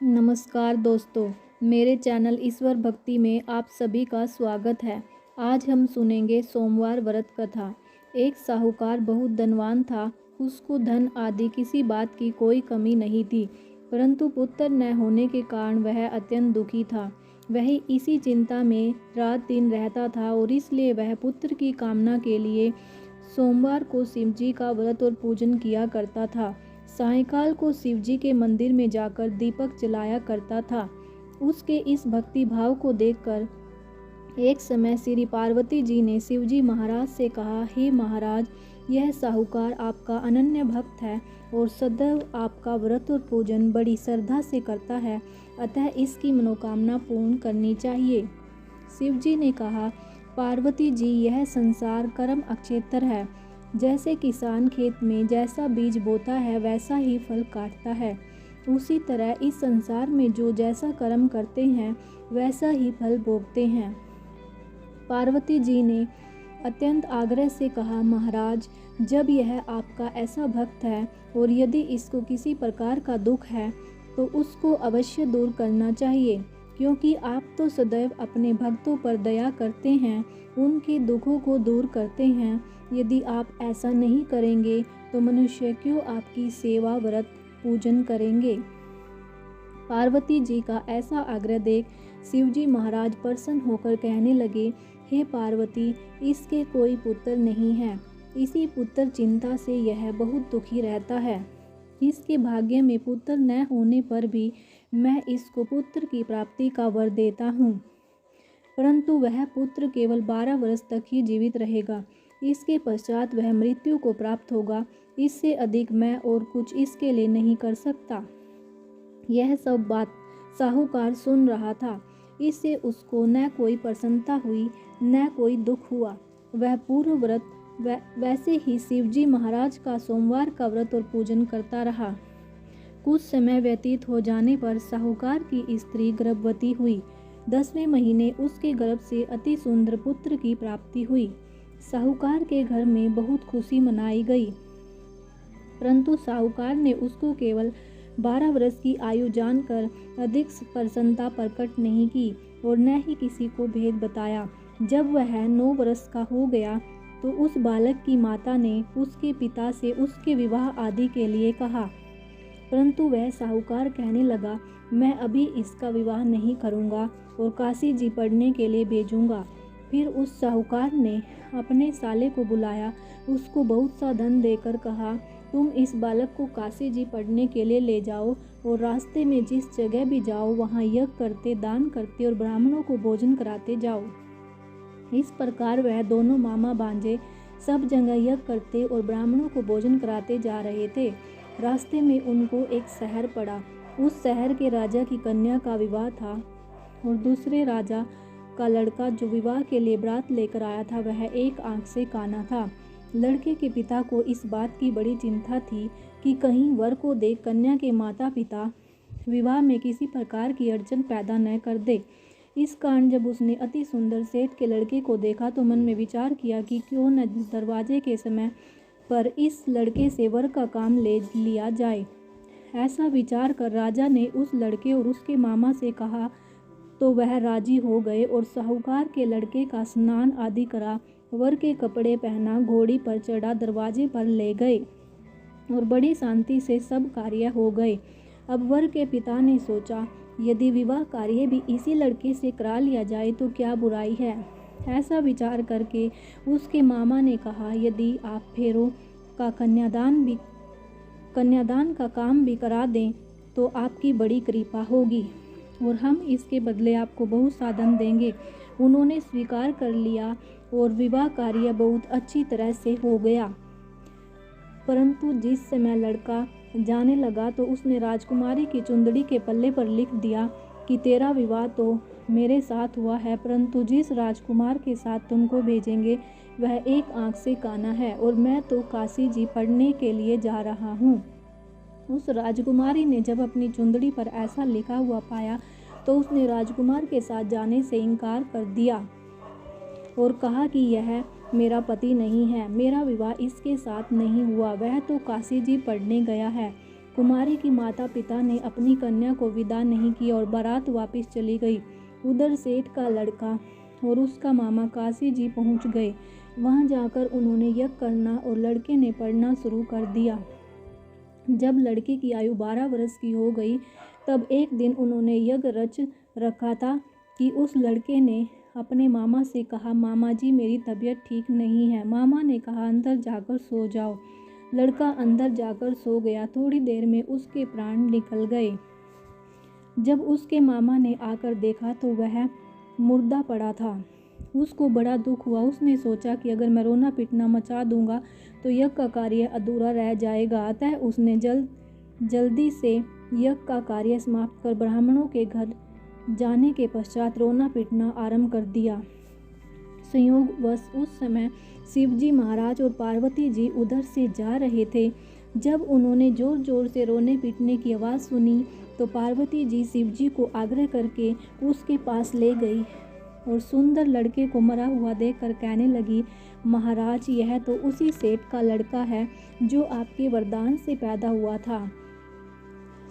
नमस्कार दोस्तों, मेरे चैनल ईश्वर भक्ति में आप सभी का स्वागत है। आज हम सुनेंगे सोमवार व्रत कथा। एक साहूकार बहुत धनवान था। उसको धन आदि किसी बात की कोई कमी नहीं थी, परंतु पुत्र न होने के कारण वह अत्यंत दुखी था। वह इसी चिंता में रात दिन रहता था और इसलिए वह पुत्र की कामना के लिए सोमवार को शिव जी का व्रत और पूजन किया करता था। सायंकाल को शिव जी के मंदिर में जाकर दीपक जलाया करता था। उसके इस भक्ति भाव को देखकर एक समय श्री पार्वती जी ने शिव जी महाराज से कहा, हे महाराज, यह साहूकार आपका अनन्य भक्त है और सदैव आपका व्रत और पूजन बड़ी श्रद्धा से करता है, अतः इसकी मनोकामना पूर्ण करनी चाहिए। शिव जी ने कहा, पार्वती जी, यह संसार कर्म अक्षेत्र है। जैसे किसान खेत में जैसा बीज बोता है वैसा ही फल काटता है, उसी तरह इस संसार में जो जैसा कर्म करते हैं वैसा ही फल भोगते हैं। पार्वती जी ने अत्यंत आग्रह से कहा, महाराज, जब यह आपका ऐसा भक्त है और यदि इसको किसी प्रकार का दुख है तो उसको अवश्य दूर करना चाहिए, क्योंकि आप तो सदैव अपने भक्तों पर दया करते हैं, उनके दुखों को दूर करते हैं। यदि आप ऐसा नहीं करेंगे तो मनुष्य क्यों आपकी सेवा व्रत पूजन करेंगे। पार्वती जी का ऐसा आग्रह देख शिव जी महाराज प्रसन्न होकर कहने लगे, हे पार्वती, इसके कोई पुत्र नहीं है। इसी पुत्र चिंता से यह बहुत दुखी रहता है। इसके भाग्य में पुत्र न होने पर भी मैं इसको पुत्र की प्राप्ति का वर देता हूँ, परंतु वह पुत्र केवल 12 वर्ष तक ही जीवित रहेगा। इसके पश्चात वह मृत्यु को प्राप्त होगा। इससे अधिक मैं और कुछ इसके लिए नहीं कर सकता। यह सब बात साहूकार सुन रहा था। इससे उसको न कोई प्रसन्नता हुई न कोई दुख हुआ। वह पूर्व व्रत वैसे ही शिवजी महाराज का सोमवार का व्रत और पूजन करता रहा। कुछ समय व्यतीत हो जाने पर साहूकार की स्त्री गर्भवती हुई। 10वें महीने उसके गर्भ से अति सुंदर पुत्र की प्राप्ति हुई। साहूकार के घर में बहुत खुशी मनाई गई, परंतु साहूकार ने उसको केवल 12 वर्ष की आयु जानकर अधिक प्रसन्नता प्रकट नहीं की और न ही किसी को भेद बताया। जब वह 9 वर्ष का हो गया तो उस बालक की माता ने उसके पिता से उसके विवाह आदि के लिए कहा, परंतु वह साहूकार कहने लगा, मैं अभी इसका विवाह नहीं करूँगा और काशी जी पढ़ने के लिए भेजूँगा। फिर उस साहूकार ने अपने साले को बुलाया, उसको बहुत सा धन देकर कहा, तुम इस बालक को काशी जी पढ़ने के लिए ले जाओ और रास्ते में जिस जगह भी जाओ वहाँ यज्ञ करते, दान करते और ब्राह्मणों को भोजन कराते जाओ। इस प्रकार वह दोनों मामा भांजे सब जगह यज्ञ करते और ब्राह्मणों को भोजन कराते जा रहे थे। रास्ते में उनको एक शहर पड़ा। उस शहर के राजा की कन्या का विवाह था और दूसरे राजा का लड़का जो विवाह के लिए बारात लेकर आया था वह एक आंख से काना था। लड़के के पिता को इस बात की बड़ी चिंता थी कि कहीं वर को देख कन्या के माता पिता विवाह में किसी प्रकार की अड़चन पैदा न कर दे। इस कारण जब उसने अति सुंदर सेठ के लड़के को देखा तो मन में विचार किया कि क्यों न दरवाजे के समय पर इस लड़के से वर का काम ले लिया जाए। ऐसा विचार कर राजा ने उस लड़के और उसके मामा से कहा तो वह राजी हो गए और साहूकार के लड़के का स्नान आदि करा, वर के कपड़े पहना, घोड़ी पर चढ़ा, दरवाजे पर ले गए और बड़ी शांति से सब कार्य हो गए। अब वर के पिता ने सोचा, यदि विवाह कार्य भी इसी लड़के से करा लिया जाए तो क्या बुराई है। ऐसा विचार करके उसके मामा ने कहा, यदि आप फेरों का कन्यादान का काम भी करा दें तो आपकी बड़ी कृपा होगी और हम इसके बदले आपको बहुत साधन देंगे। उन्होंने स्वीकार कर लिया और विवाह कार्य बहुत अच्छी तरह से हो गया। परंतु जिस समय लड़का जाने लगा तो उसने राजकुमारी की चुंदड़ी के पल्ले पर लिख दिया कि तेरा विवाह तो मेरे साथ हुआ है, परंतु जिस राजकुमार के साथ तुमको भेजेंगे वह एक आंख से काना है और मैं तो काशी जी पढ़ने के लिए जा रहा हूँ। उस राजकुमारी ने जब अपनी चुंदड़ी पर ऐसा लिखा हुआ पाया तो उसने राजकुमार के साथ जाने से इनकार कर दिया और कहा कि यह मेरा पति नहीं है, मेरा विवाह इसके साथ नहीं हुआ, वह तो काशी जी पढ़ने गया है। कुमारी की माता पिता ने अपनी कन्या को विदा नहीं किया और बारात वापस चली गई। उधर सेठ का लड़का और उसका मामा काशी जी पहुंच गए। वहां जाकर उन्होंने यज्ञ करना और लड़के ने पढ़ना शुरू कर दिया। जब लड़के की आयु 12 वर्ष की हो गई तब एक दिन उन्होंने यज्ञ रच रखा था कि उस लड़के ने अपने मामा से कहा, मामा जी मेरी तबीयत ठीक नहीं है। मामा ने कहा, अंदर जाकर सो जाओ। लड़का अंदर जाकर सो गया। थोड़ी देर में उसके प्राण निकल गए। जब उसके मामा ने आकर देखा तो वह मुर्दा पड़ा था। उसको बड़ा दुख हुआ। उसने सोचा कि अगर मैं रोना पीटना मचा दूंगा तो यज्ञ का कार्य अधूरा रह जाएगा। अतः उसने जल्दी से यज्ञ का कार्य समाप्त कर ब्राह्मणों के घर जाने के पश्चात रोना पीटना आरंभ कर दिया। संयोगवश उस समय शिवजी महाराज और पार्वती जी उधर से जा रहे थे। जब उन्होंने जोर जोर से रोने पीटने की आवाज़ सुनी तो पार्वती जी शिवजी को आग्रह करके उसके पास ले गई और सुंदर लड़के को मरा हुआ देखकर कहने लगी, महाराज यह तो उसी सेठ का लड़का है जो आपके वरदान से पैदा हुआ था।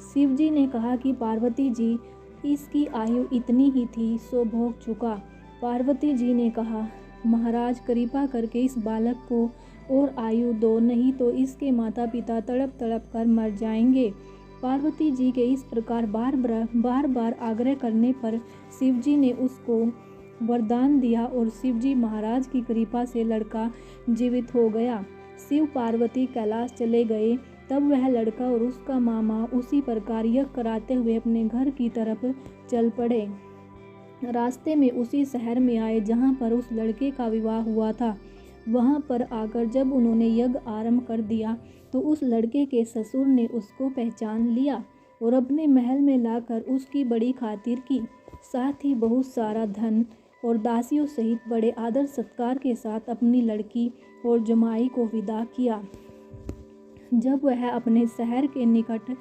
शिवजी ने कहा कि पार्वती जी इसकी आयु इतनी ही थी सो भोग चुका। पार्वती जी ने कहा, महाराज कृपा करके इस बालक को और आयु दो, नहीं तो इसके माता पिता तड़प तड़प कर मर जाएंगे। पार्वती जी के इस प्रकार बार बार आग्रह करने पर शिवजी ने उसको वरदान दिया और शिवजी महाराज की कृपा से लड़का जीवित हो गया। शिव पार्वती कैलाश चले गए। तब वह लड़का और उसका मामा उसी प्रकार यज्ञ कराते हुए अपने घर की तरफ चल पड़े। रास्ते में उसी शहर में आए जहाँ पर उस लड़के का विवाह हुआ था। वहाँ पर आकर जब उन्होंने यज्ञ आरंभ कर दिया तो उस लड़के के ससुर ने उसको पहचान लिया और अपने महल में लाकर उसकी बड़ी खातिर की। साथ ही बहुत सारा धन और दासियों सहित बड़े आदर सत्कार के साथ अपनी लड़की और जमाई को विदा किया। जब वह अपने शहर के निकट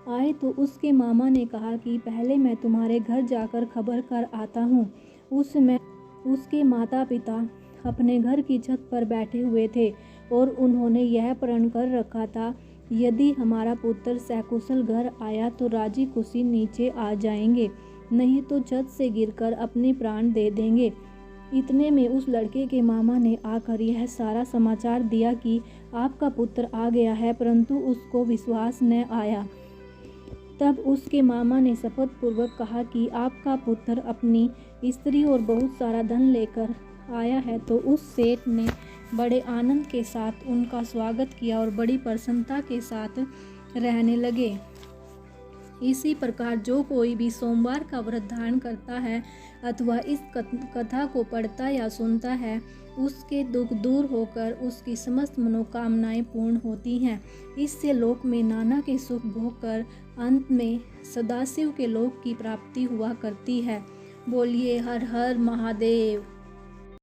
आए तो उसके मामा ने कहा कि पहले मैं तुम्हारे घर जाकर खबर कर आता हूँ। उस समय उसके माता पिता अपने घर की छत पर बैठे हुए थे और उन्होंने यह प्रण कर रखा था, यदि हमारा पुत्र सकुशल घर आया तो राजी खुशी नीचे आ जाएंगे, नहीं तो छत से गिरकर अपने प्राण दे देंगे। इतने में उस लड़के के मामा ने आकर यह सारा समाचार दिया कि आपका पुत्र आ गया है, परंतु उसको विश्वास न आया। तब उसके मामा ने शपथ पूर्वक कहा कि आपका पुत्र अपनी स्त्री और बहुत सारा धन लेकर आया है। तो उस सेठ ने बड़े आनंद के साथ उनका स्वागत किया और बड़ी प्रसन्नता के साथ रहने लगे। इसी प्रकार जो कोई भी सोमवार का व्रत धारण करता है अथवा इस कथा को पढ़ता या सुनता है, उसके दुख दूर होकर उसकी समस्त मनोकामनाएं पूर्ण होती हैं। इससे लोक में नाना के सुख भोग कर अंत में सदाशिव के लोक की प्राप्ति हुआ करती है। बोलिए हर हर महादेव।